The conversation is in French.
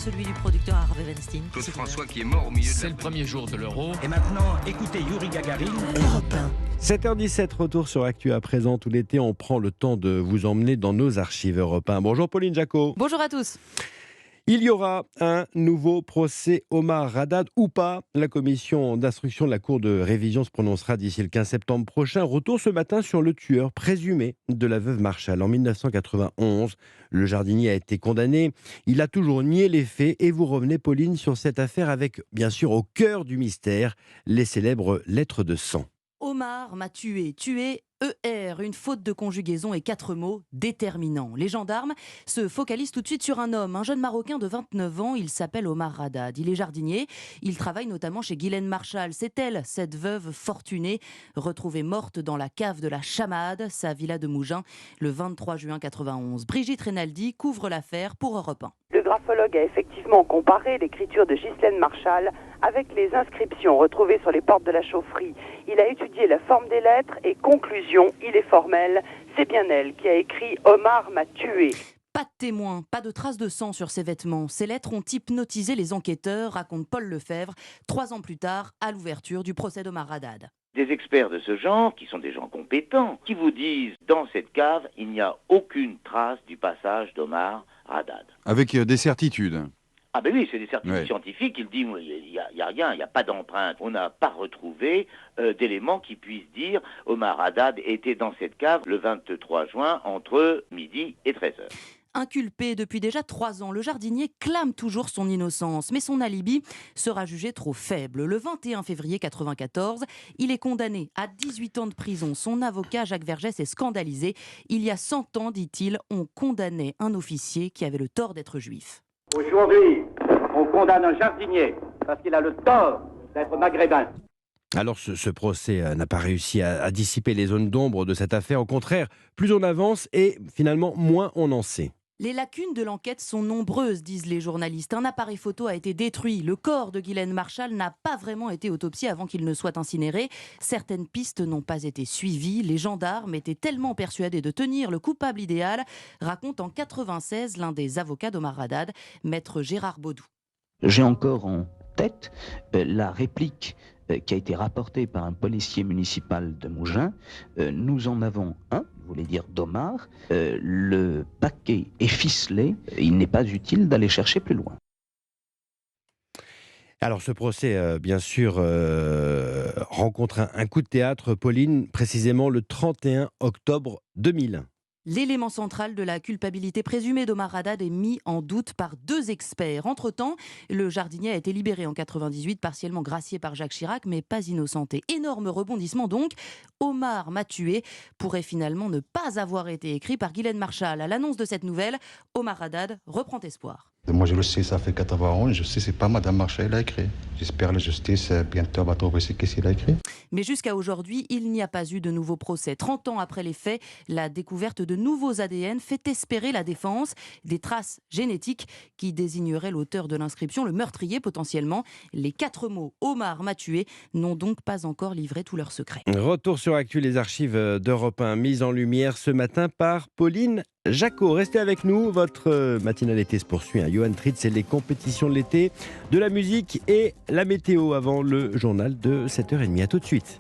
celui du producteur Harvey Weinstein. Claude François qui est mort au milieu de C'est le premier jour de l'Euro. Et maintenant, écoutez Yuri Gagarin. 7h17, retour sur Actu à présent. Tout l'été, on prend le temps de vous emmener dans nos archives Europe 1. Bonjour Pauline Jacot. Bonjour à tous. Il y aura un nouveau procès Omar Haddad ou pas. La commission d'instruction de la Cour de révision se prononcera d'ici le 15 septembre prochain. Retour ce matin sur le tueur présumé de la veuve Marshall. En 1991, le jardinier a été condamné. Il a toujours nié les faits. Et vous revenez, Pauline, sur cette affaire avec, bien sûr, au cœur du mystère, les célèbres lettres de sang. Omar m'a tué. Tué, ER, une faute de conjugaison et 4 mots déterminants. Les gendarmes se focalisent tout de suite sur un homme, un jeune Marocain de 29 ans. Il s'appelle Omar Haddad. Il est jardinier. Il travaille notamment chez Ghislaine Marshall. C'est elle, cette veuve fortunée, retrouvée morte dans la cave de la Chamade, sa villa de Mougins, le 23 juin 91. Brigitte Reynaldi couvre l'affaire pour Europe 1. Le graphologue a effectivement comparé l'écriture de Ghislaine Marshall avec les inscriptions retrouvées sur les portes de la chaufferie. Il a étudié la forme des lettres et conclusion, il est formel, c'est bien elle qui a écrit « Omar m'a tué ». Pas de témoins, pas de traces de sang sur ses vêtements. Ces lettres ont hypnotisé les enquêteurs, raconte Paul Lefebvre, 3 ans plus tard, à l'ouverture du procès d'Omar Haddad. Des experts de ce genre, qui sont des gens compétents, qui vous disent, dans cette cave, il n'y a aucune trace du passage d'Omar Haddad. Avec des certitudes. Ah ben oui, c'est des certitudes Ouais. scientifiques. Il dit, il y a rien, il n'y a pas d'empreinte. On n'a pas retrouvé d'éléments qui puissent dire Omar Haddad était dans cette cave le 23 juin entre midi et 13h. Inculpé depuis déjà 3 ans, le jardinier clame toujours son innocence, mais son alibi sera jugé trop faible. Le 21 février 1994, il est condamné à 18 ans de prison. Son avocat, Jacques Vergès, est scandalisé. Il y a 100 ans, dit-il, on condamnait un officier qui avait le tort d'être juif. Aujourd'hui, on condamne un jardinier parce qu'il a le tort d'être maghrébin. Alors ce procès n'a pas réussi à dissiper les zones d'ombre de cette affaire. Au contraire, plus on avance et finalement moins on en sait. Les lacunes de l'enquête sont nombreuses, disent les journalistes. Un appareil photo a été détruit. Le corps de Ghislaine Marshall n'a pas vraiment été autopsié avant qu'il ne soit incinéré. Certaines pistes n'ont pas été suivies. Les gendarmes étaient tellement persuadés de tenir le coupable idéal, raconte en 1996 l'un des avocats d'Omar Haddad, maître Gérard Baudou. J'ai encore en tête la réplique qui a été rapportée par un policier municipal de Mougins. Nous en avons un, il voulait dire d'Omar. Le paquet est ficelé. Il n'est pas utile d'aller chercher plus loin. Alors ce procès, bien sûr, rencontre un coup de théâtre, Pauline, précisément le 31 octobre 2000. L'élément central de la culpabilité présumée d'Omar Haddad est mis en doute par 2 experts. Entre-temps, le jardinier a été libéré en 98, partiellement gracié par Jacques Chirac, mais pas innocenté. Énorme rebondissement donc. Omar m'a tué pourrait finalement ne pas avoir été écrit par Ghislaine Marshall. À l'annonce de cette nouvelle, Omar Haddad reprend espoir. Moi je le sais, ça fait 91, je sais c'est pas Madame Marshall qui l'a écrit. J'espère la justice bientôt va trouver ce qu'il a écrit. Mais jusqu'à aujourd'hui, il n'y a pas eu de nouveau procès. 30 ans après les faits, la découverte de nouveaux ADN fait espérer la défense, des traces génétiques qui désigneraient l'auteur de l'inscription, le meurtrier potentiellement. Les 4 mots « Omar m'a tué » n'ont donc pas encore livré tous leurs secrets. Retour sur Actu, les archives d'Europe 1, mises en lumière ce matin par Pauline Jacot. Restez avec nous, votre matinale été se poursuit. Johan Tritz et les compétitions de l'été, de la musique et la météo avant le journal de 7h30. À tout de suite.